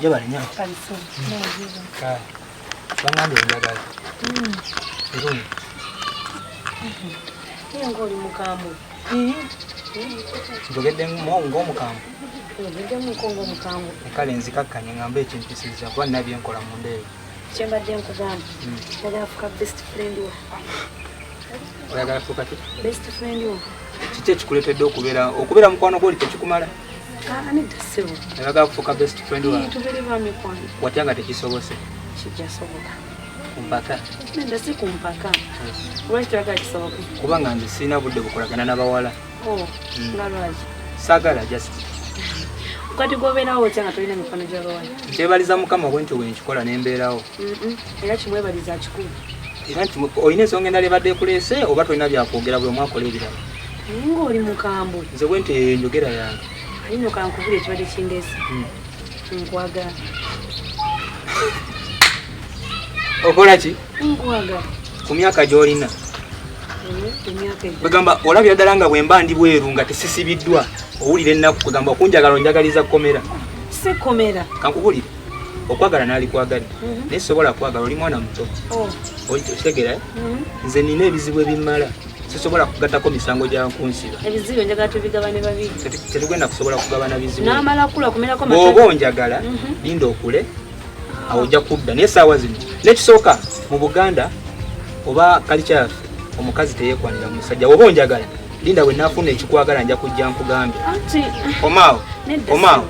Jabali nyawo. Kalifu. Kale. Bangambe njagala. Irungi. Ngoli mukambo. Njogedde ng'omukambo. Njogedde mukongo mukambo. Kale nzikakkanye ngambe ekimpisiza kuba nina byenkola mu ndeeyo. Kyembadde nkugamba. Oyagala fuka best friend wo. Oyagala fuka ki? Best friend wo. Kiki ekikuleetedde okubeera mukwano gw'oli tekikumala? Nedda ssebo. Oyagala kufuuka best friend wawe? Tubeere ba mikwano. Watya nga tekisobose? Kijjasoboka. Kumpaka? Nedda si kumpaka. Lwaki toyagala kisoboke? Kubanga nze sirina budde bukolagana n'abawala. Nga lwaki? Saagala just. Kati gwobeerawo otya nga tolina mikono gy'abawala? Nkyebaliza Mukama bwentyo bwe nkikola ne mbeerawo. Era kimwebaliza kikulu. Era nti olina ensonga endala ebadde ekuleese oba tolina byakwogera buli omu akola ebirala? Naye ng'oli mukambwe. Nze bwentyo eyo njogera yange. Alina okankubula ekibadde kindeese. Nkwagala. Okola ki? Nkwagala. Ku myaka gy'olina? Emyaka egyo. Bagamba olabira ddala nga bwe mba ndi bweru nga tesisibiddwa owulira ennaku kugamba okunjagala onjagaliza komera. Si komera. Kankubulire. Okwagala naali kwagadde. Naye sobola kwagala oli mwana muto. Okitegeera? Nze nina ebizibu ebimmala. Sisobola kugattako misango gya nkunsiba. Ebizibu njagala tubigabane babiri. Tetugenda kusobola kugabana bizibu. N'amala kula kumerako matoke. Bw'oba onjagala linda okule awo ojja kudda naye essaawa zino. N'ekisooka mu Buganda oba kalica yaffe omukazi teyeekwanira musajja. Bw'oba onjagala linda bwe naafuna ekikwagala nja kujja nkugambye. Omaawo. Omaawo.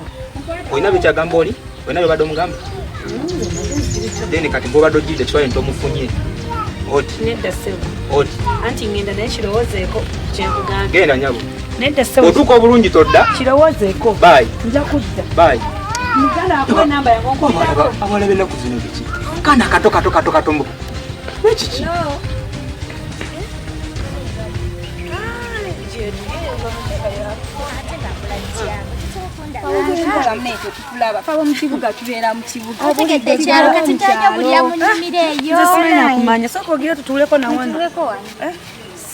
Olina byekyagamba oli? Olina byobadde omugamba? Then kati bw'obadde ojjidde kitwale ntomufunye. Oti. Nedda ssebo. Oti. Anti ngenda naye kirowoozeeko kyenkugambye. Genda nyabo. Nedda ssebo. Otuuka obulungi todda. Kirowoozeeko. Bye. Nja kudda. Bye. Muganda akuwe namba yange onkomerako. Abawala b'ennaku zino biki? Kaana kato mbu. Nekiki? Kumanya soko ogire tutuleko na wano.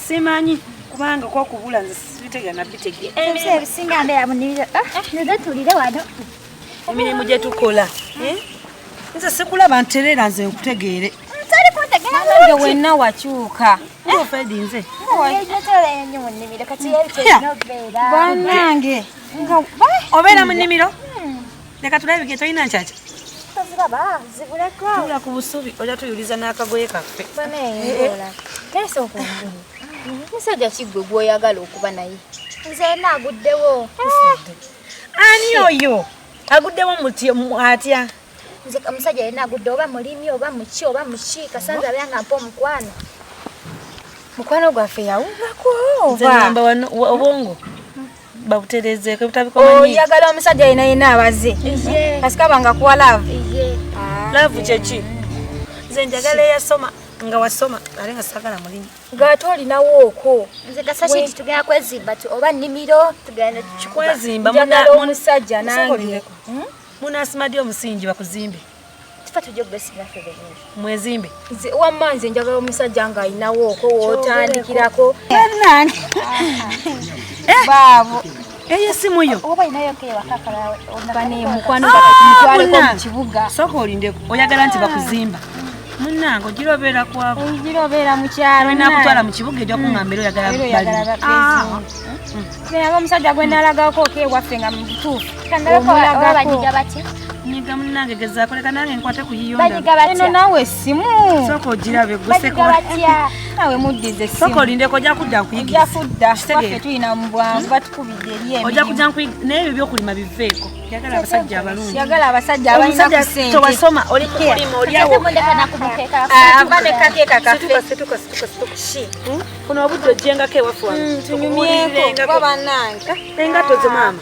Simanyi kubanga kwa kubula nze sibitega na bitege. Ebisinga ndera munira. Nze tulire wano. Emirimu gye tukola. Nze sikulaba nterera nze nkutegeere. Tali kutegeera nange wenna wakyuka. Ofedi nze. Yetele nnyo mu nnimiro kati yebitera obeera. Bannange. Obeera mu nnimiro? Leka tulabike tolina nkyakya. Toziraba zibuleko. Tula ku busubi ojja tuyuliza n'akagoye kaffe. Baneeyola. Kese okungulu. Musajja kiggwe gw'oyagala okuba naye. Nze naaguddewo. Ani oyo? Aguddewo atya? Nze omusajja yenna agudde oba mulimi oba muki oba muki kasanza byanga mpa omukwano. Mukwano gwaffe yawungako Nze ngamba obwongo babuterezeeko butabikomanyi. Oyagala omusajja yenna abaze. Kasika banga kuwa love. Love kyeki? Nze njagala eyasoma nga wasoma ale nga sagala mulimi. Ng'ate olinawo okwo. Nze gasaki nti tugenda kwezimba oba nnimiro tugenda kwezimba omusajja nange. Munasimadde omusingi bakuzimbe. Tufa tujja okubesigala ffe bennyini. Mwezimbe. Nze wamma nze njagala omusajja ng'alinawo okwo w'otandikirako. Nange. Baabo. Eyo simu yo. Oba inayo kewa kakala bane mukwano batwaleko mu kibuga. Soko olinde oyagala nti bakuzimba. Munnange ogirobera kwako. Ogirobera mu kyalo. Wena kutwala mu kibuga ejja kungambira oyagala bali. Nze omusajja gwe nalagako kewaffe nga mu butuufu. Kangalako bajiga bati. Nyiga munnange gezaako leka nange nkwate ku yiyo ndaba. Eno nawe simu. Soko ogirabe guseko. Nawe muddize simu. Soko olindeko ojja kudda nkuyigiza. Ojja kudda. Faffe tulina mu bwangu batukubidde eri emirimu. Ojja kujja nkuyigiza n'ebyo by'okulima biveeko. Yagala abasajja abalungi. Yagala abasajja abalina ku ssente. Towasoma oli mu kulima oliawo. Avane kakeeka kaffe. Situka. Kuno obudde ojjengako ewaffe wano. Tunyumyeko babannange. Engato zo maama.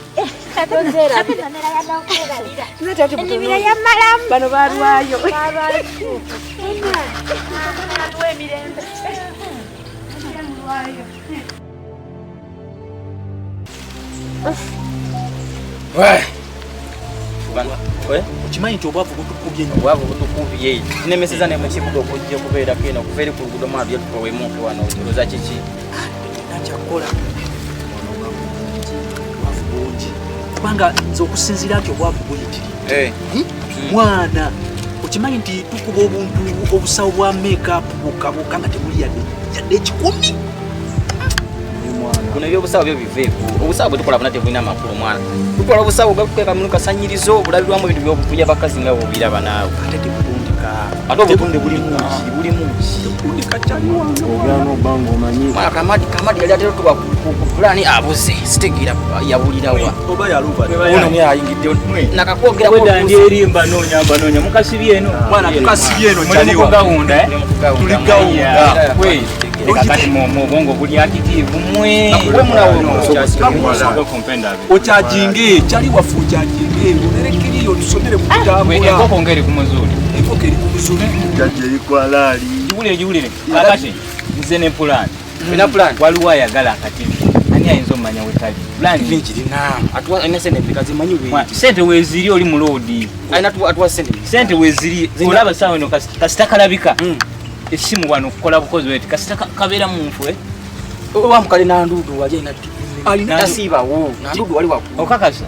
Tozera. Ennimiro ya malamu. Bano balwayo. Atuwe emirembe. Okimanyi nti obwavu butukubye nnyo. Obwavu butukubye. Tunemeseza ne mu kibuga okujja okubeerako eno okuva eri ku luguudo mwabyo tuwemuuke wano olowooza kiki? Nakyakola. Obwavu bulungi. Kubanga nze okusinziira nti obwavu buyitirivu. mwana okimanyi nti tukuba obuntu obusawo bwa makeup bukabuka nga temuli yadde ekikumi kuno ebyobusawo byo biveeko obusawo bwe tukola bunate bulina amakulu mwana tukola obusawo bwekukweka munu kasanyirizo bulabirwamu ebintu byobutulya bakazi nga bwobiraba naawe ate tebutundika ate obutunde buli mungi tebutundika kyaliwo obyano bango omanyi mwana kamadi yali atera tuba ku pulani abuze sitegeera yabulirawa oba yaluba ono yayingidde nakakwogera wedandi erimba noonya mukasibye eno mwana tukasibye eno kyaliwo gawunda tuli gawunda kakati mubongo buli akitivu mwe okyajinge kyali wafu okyajinge onerekiriyo tusomere kutambula enkoko ngeri kumuzuli enkoko eri kumuzuli jaje erikwalaali jiwulire kakati nze ne pulani ina pulani waliwo ayagala akativi ani ayinza omumanya wekali pulani vinkirina atuwa sente mpikazi manyi sente weziri oli mulodi atuwa sente weziri olaba sawa eno kasita kalabika esimu wano kukola bukozi weti kasita kabeera mu nfwe wa mukale nandudu waje alina tasibawo nandudu wali waku okakasa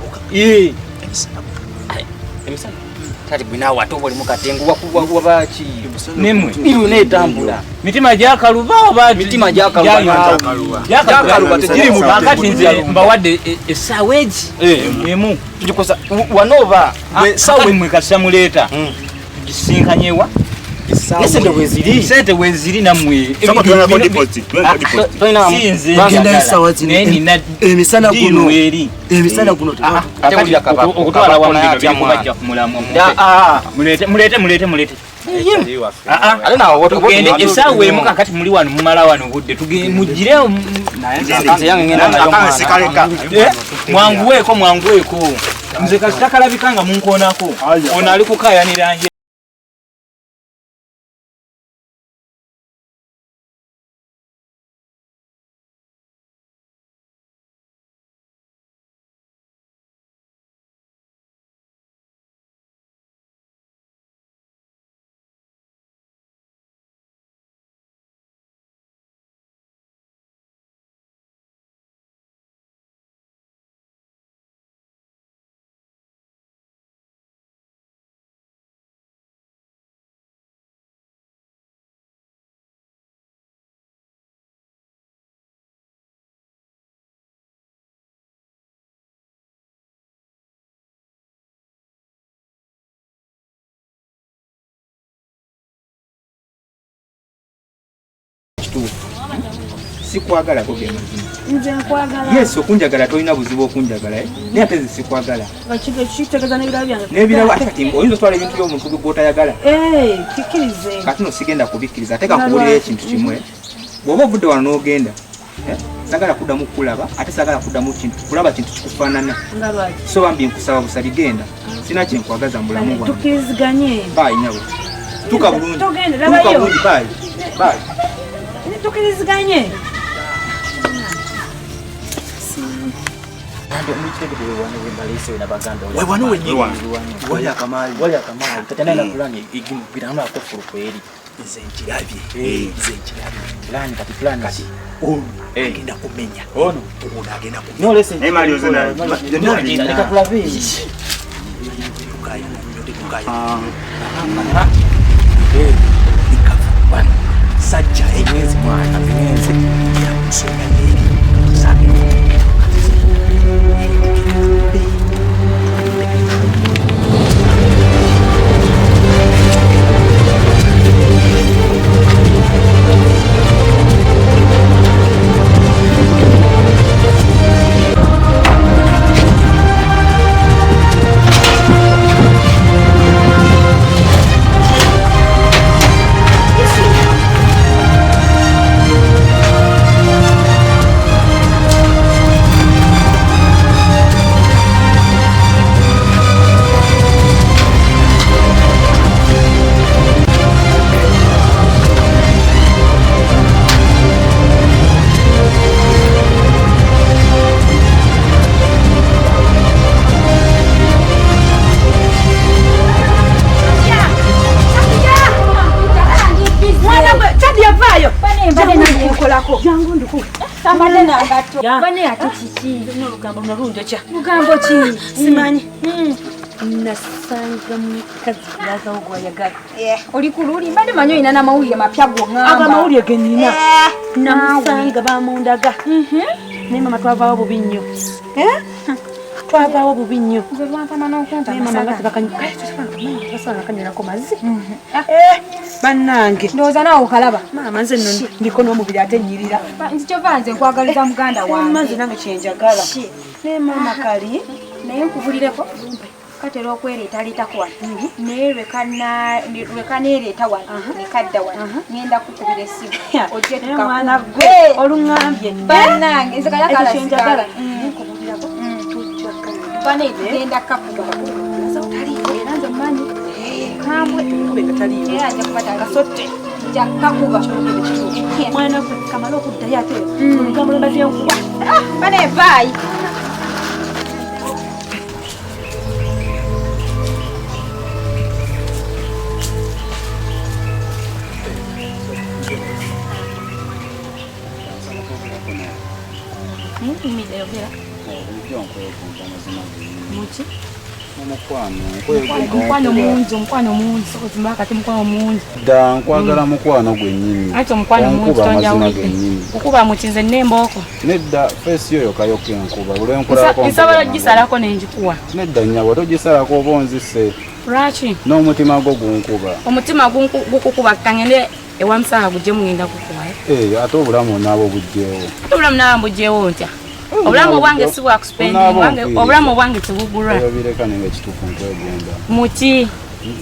emisana tati bwina wato boli mukatengu wakuwa baki nemwe iru netambula mitima jakaluba oba mitima jakaluba tejiri mu kakati nze mbawadde esaweji emu tujikosa wanova sawe mwe kasamuleta gisinkanyewa sente weziri namwe emisana guno okutwala mulete tugende esaawa emu kakati muli wano mumala wano budde mugire mwanguweeko nze kasitakalabika nga munkoonako ono ali kukayanira nje sikwagala ko gema nze nkwagala yes okunjagala tolina buzibu okunjagala naye ate sikwagala bakige kitegeza n'ebirabo byange n'ebirabo ati oyinza otwala ebintu by'omuntu gw'otayagala kikirize kati no sigenda kubikkiriza ate kakubulira ekintu kimwe bw'oba ovudde wano n'ogenda sagala kuddamu kulaba ate sagala kuddamu kulaba kintu kikufaanana so bambi nkusaba busabi genda sina kyenkwagaza mu bulamu bwange tukkiriziganye bayi nyawe tuka bulungi bayi tukkiriziganye wano wenyini wali akamali tatanaina fulani igimugirana akofuru kweri nze nkirabye fulani kati ono agenda kumenya ono agenda kumenya nolese emali ozena nikakulabe sajja emyezi mwana emyezi yakusoma neri sabe Lugambo ki? Simanyi. nasanga mukazi yaza ogwayagala oli kululi mbadde manyo ina na mawulire mapya gongamba aga mawulire genina namusanga bamundaga ne mama twavaawo bubi nnyo twavaawo bubi nnyo nze lwampama n'okunta mama bakanywerako mazzi bannange ndowooza naawe okalaba mama nze nno ndiko n'omubiri ate nnyirira nzi kyova nze nkwagaliza muganda wange mazzi nange kyenjagala ne mama kali naye nkubulireko katera okwereetaleetako wano naye lwekaneereeta wano nekadda wano ngenda kukubira essimu ojje mwana gwe oluŋŋambye bannange nze kyenjagala nkubulirako bane genda kakuba era nze mmanyi kambwe era ajja kubatanga sotte nja kakuba mwana gwe kamala okuddayo ate olugambo lwe mbazyenkuba bane vaayi mukwano mungi sokozimba kati mukwano mungi dda nkwagala mukwano gwennyini ate omukwano mungi tonjawulidde okuba mukinze nembooko nedda feesi yoyo kayoka enkuba bulwenkulako nsobola ogisalako nenjikuwa nedda nnyabwe togisalako oba onzise lwaki n'omutima gwo gunkuba omutima gukukuba kangende ewa musaala gujje mugenda kukuwayo ate obulamu naabo bugjeewo ate obulamu naaba mbugjeewo ntya obulamu bwange si bwakuspending obulamu bwange tebugulwa eyo bireka nenga ekituufu nkwegenda muki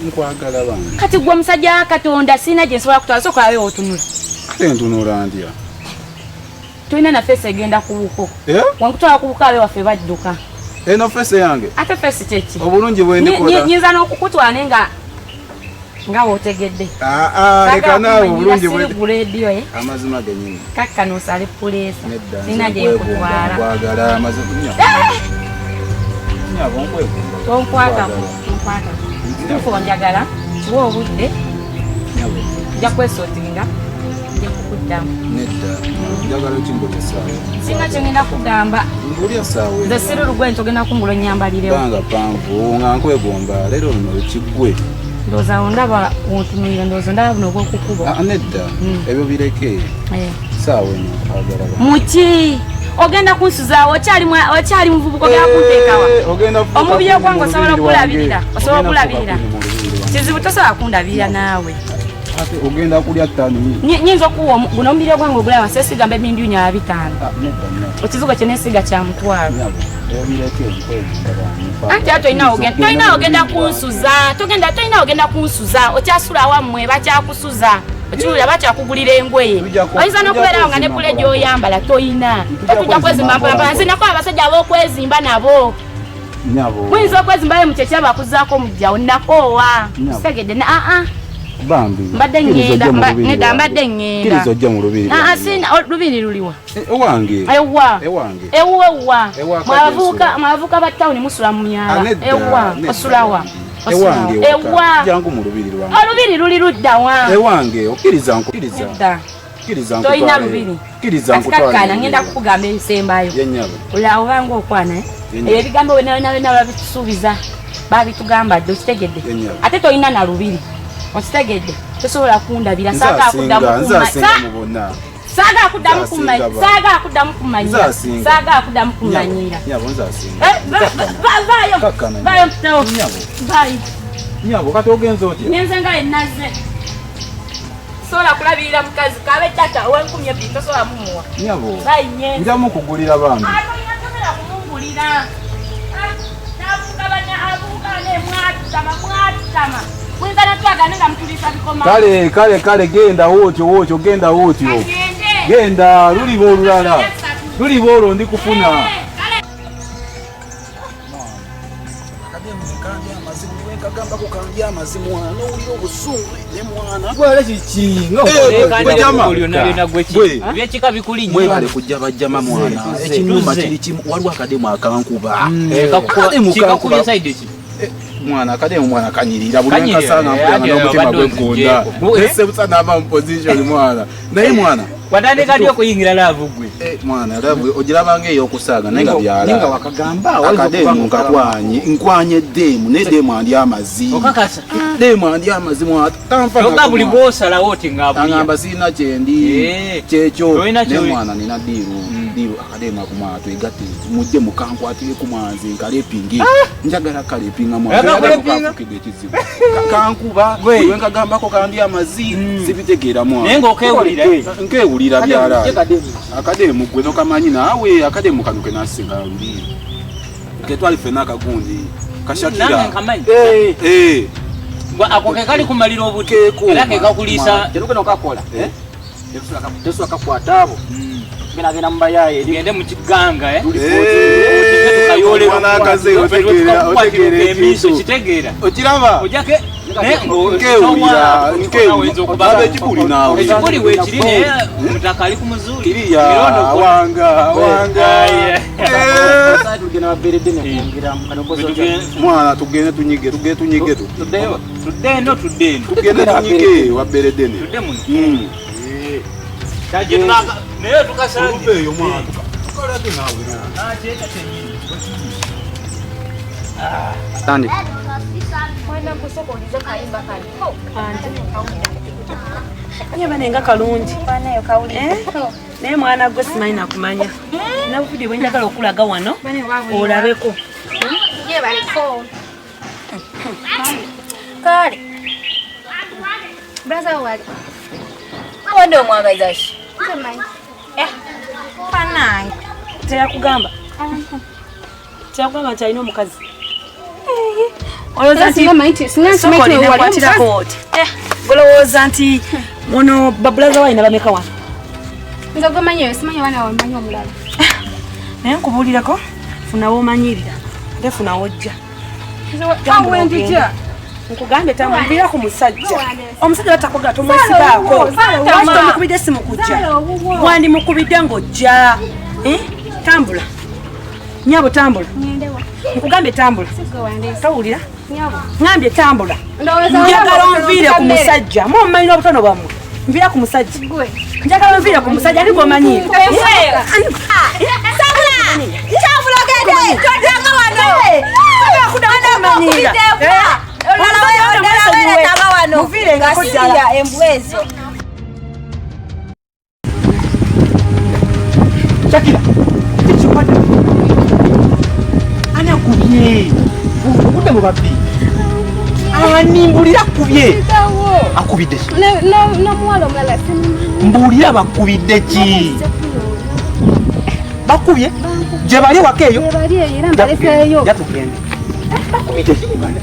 nkwagala bange kati gwe omusajja wa katonda sirina gye nsobola kutwala soka abe otunula kate ntunula ndya tulina na feesi egenda ku buko wankutwala ku buko abe waffe badduka eno feesi yange ate feesi kyeki obulungi bwendikola nyinza n'okukutwala naye nga wootegedde leka naawe obulungi buleediyo amazima genyini kakka noosale puleesa sirina gye nkutwala nkwagala amazima nyabo nkwegumba tonkwatako tufu njagala kiwa obudde nja kwesootinga nja kukuddamu nedda njagala ekindobesaawe singa kyengenda kugamba mbulya saawe nze siri olugwe ntogenda kungula onyambalirewo banga panvu nga nkwegomba leero luno ekigwe ndowooza ondaba wontunulire ndowooza ondaba buno obwokukuba nedda ebyo bireke saawe eno nkwagala muki ogenda kunsuzaawo okyali muvubuka ogenda kunteekawa omubiri ogwange osobola okulabirira kizibu tosobola kundabirira naawe ogenda kulya ttani nyinza okuwa guno omubiri ogwange ogulaba sesigamba ebindyunya 5 ekizigo kyenesiga kya mutwalo anti ate tolina ogenda kunsuza tolina ogenda kunsuza okyasula wammwe bakyakusuza okiwulira bakyakugulira engoye oyinza n'okubeerawo nga ne bule gy'oyambala toyina totujja kwezimba mpampala nzinako abasajja ab'okwezimba nabo muyinza okwezimbayo mu kyekya bakuzaako mujjawo nakoowa segedde mbadde ngenda mbadde ngenda lubiri luliwa ewa mwabavuka ba tawuni musula mu myala ewa osulawa olubiri luli luddawa ewange okkiriza tolina lubiri kakkana ngenda kukugamba ebisembayo olaba obanga okwana ebyo ebigambo wenawena babitusuubiza babitugamba dde okitegedde ate tolina na lubiri okitegedde tosobola kundabira saaga akuddamu kumanyira nyabo kati ogenza otya ngenze nga enaze sobola kulabirira mukazi kabe tata owenkumi ebiri tosobola mumuwa nyabo njamu kugulira bambi tosobola kumugulira nabugabanya abugane mwatutama mwinza natwagane nga mutulisa bikoma kale genda wotyo genda luliba olulala luliba olwo ndikufuna mwebale kujja bajjama mwana ekinyuma kiri kimu waliwo akademu akankuba mwana kade mwana kanyirira buli nkasanga mpanga n'omutima gw'egonda ese busana ama position mwana naye mwana watandika dio kuyingira love gwe mwana love ogirabanga eyo okusaga nenga byala ninga wakagamba akademu nkwanye demu ne demu andi amazi okakasa demu andi amazi mwana tamfa yoga buli bosa la wote ngabuli ngamba sina kyendi kyekyo ne mwana nina diru akademu akumato igati mujje mukankwatire ku mwanzi nkalepingi njagala kalepinga mwana kizibu kankuba wenga gambako kandi amazi sibitegeera mwana nengo nkewulira byala akademu gwe nokamanyi naawe akademu kanuke nasinga luli ketwali fena kagundi kashakira ako kekali kumalira obuteko era kekakulisa teruke nokakola tesu akakwata abo gena mbayaye gende mu kiganga kitegeera okiraba ojake ekibuli nawe ekibuli weekiri naye omutaka ali ku muzuli kiriya wanga mwana tugende tunyige waberedene naye tukasangeyo mwana tukalate nawe tandi mwana kusokoliza kayimba kali banenga kalungi naye mwana gwe simanyi nakumanya nabufudi bwenjagala okulaga wano olabeko kale braza wali awande omwagazashi panange teyakugamba nti alina omukazi golowooza nti muno babulaza walina bameka wano naye nkubuulirako funawo omanyirira ate funawo ojja nkugambe tamuvira ku musajja omusajja batakoga tomwesibaako tomukubidde esimu kujja wandi mukubidde ng'ojja tambula nyabo tambula nkugambe tambula tawulira ngambye tambula njagala onviire ku musajja mumanyira obutono bwammwe nviira ku musajja njagala onviire ku musajja ali gwomanyire Shakira, ana kubye ukude mu babbi nimbulira kubye akubidde no mwalo mala mbulira bakubidde ki bakubye je bali wakeyo era mbalekeyo yatugende bakubidde ki banda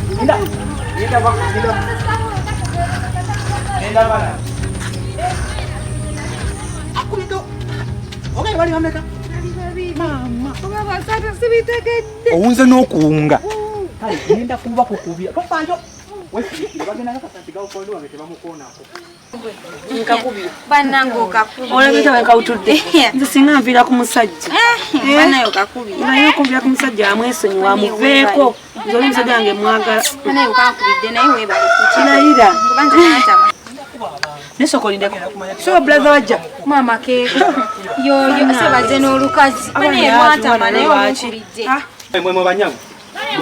nda bana akubidde okay bali wameka mama baba sasa sibitegedde owunze n'okuwunga kale genda kuba kukubya tofanjo wesikira bagenda nakasatiga okondo wange tebamukoonako nkakubya banango kakubya olabita wenkawutudde nze singa nviira ku musajja banayo kakubya naye okuviira ku musajja amwesonyiwa amuveeko nze oli musajja wange mwagala banayo kakubidde naye webale kirayira kubanga natama nesokolindeko so brother wajja mama keko yo sebaze n'olukazi banaye mwatama naye wakubidde mwe banyago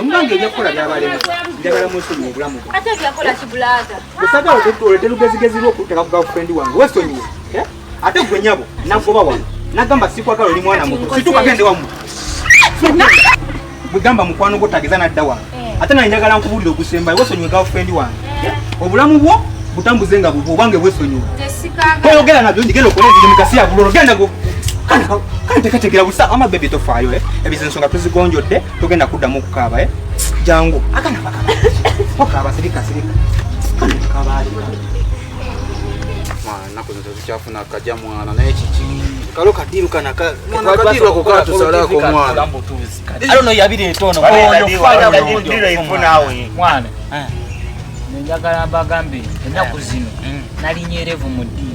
Mbange yakola byabalema njagala musonyi obulamu ate yakola kibulaga musajja olete lugezigezi lw'okuteka ku girlfriend wange wesonyiwe ate gwe nyabo nagoba wano nagamba sikwagala oli mwana muto situkagende wamu bwegamba mukwano gwotageza nadda wange ate naye njagala nkubuulira ogusembayo wesonyiwe girlfriend wange obulamu bwo butambuze nga bubwo obange wesonyiwe toyogera nabyo ndigenda okola ebiri mu kasi ya bulolo genda go kante kategera busa ama baby tofaayo ebizo nsonga tuzigonjodde tugenda kuddamu okukaaba jangu akana bakaba okaaba sirika kana kabaali mwana kuzo tuchafuna akaja mwana naye chichi kalo kadiru kana mwana kadiru ko katusalako mwana alo no yabire etono oyo fanya ndiro ifuna awe mwana njagala mbagambe ennaku zino nalinyerevu mu ddiini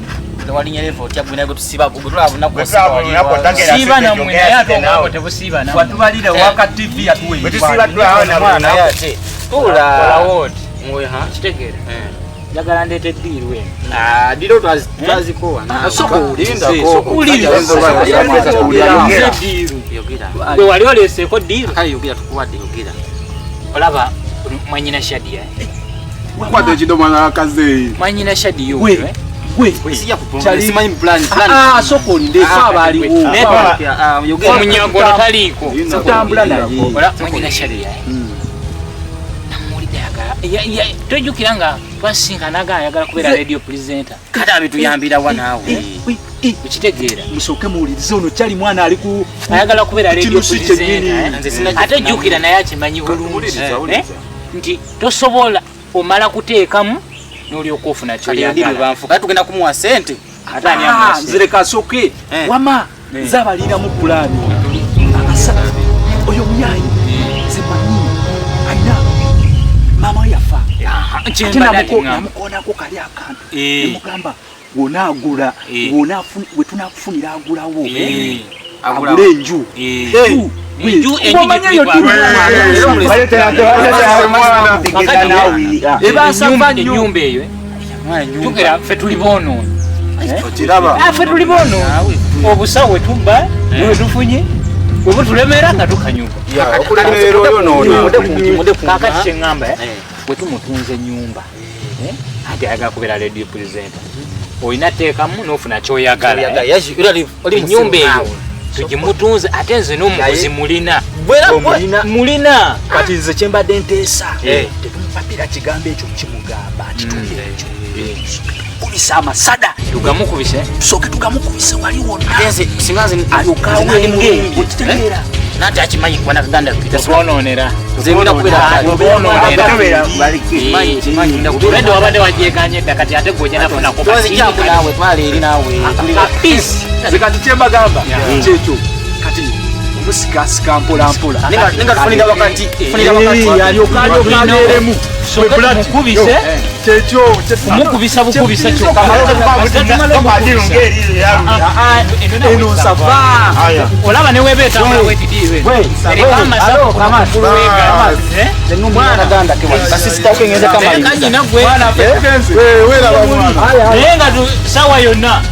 walinyerevu otya bwina gwe tusiba gutulabuna ku siba na mwina yato ngabo tebusiba na watubalire waka TV atuwe tusiba twa na mwana yate Ola what? Moyo ha. Chitegera. Njagala ndete deal we. Dilo twazikowa. Soko ulinda ko. Soko ulinda. Yogira. Gwe wali oleseko deal. Kai yogira tukuwadde yogira. Olaba mwanyina Shadia. Kwate chidomo na kaze. Mwanyina Shadia we. Sija kupanga. Simanyi plan. Soko ulinde fa bali wo. Yogira. Omunyago taliko. Tutambula naye. Ola mwanyina Shadia. Tojukiranga twasinkanaga ayagala kubeera radio presenter kati abituyambira wanaawe ukitegeera musoke muwulirize ono kyali mwana ali ku ayagala kubeera radio presenter ate jukira naye akimanyi bulungi nti tosobola omala kuteekamu n'olyoka ofuna kyoyagala kati tugenda kumuwa sente ate ani amuwa nzireka asoke wama zabalira mu pulaani akasaba oyo muyayi zemanyi ayina mama yafa namukonako kali akantu nemugamba wonagula wetunakufunira agulawo agula enju enyumba eyo tukera ffe tuli boonoona ffe tuli boonoona obusawo wetumba wetufunye webutulemera nga tukanyumba kakati kyeŋŋamba wetumutunze nyumba ati ayagala kubeera radio presenter olina teekamu n'ofuna kyoyagala enyumba eyo tugimutunze ate nze n'omuguzi mulina kati nze kyembadde nteesa tetumupapira kigambo ekyo kimugamba kitulira ekyo kubisa amasada tugamukubise tusooke tugamukubise wali wonna alukawenge okitegeera nati akimanyi kubona kaganda twonoonera zemina kubeera tulende wabadde wajeekanye edda kati ate gojja nafunako twazijamu naawe twala eri naawe kapisi kati kyembagamba kyekyo kati omusikasika mpolampola nenga tufunira wakati alyokaaleeremu mukubise kyekyo kumukubisa bukubisa kyokka eno nsava olaba ne webeetambula wetidiwe erikamasakanyina gwe naye nga sawa yonna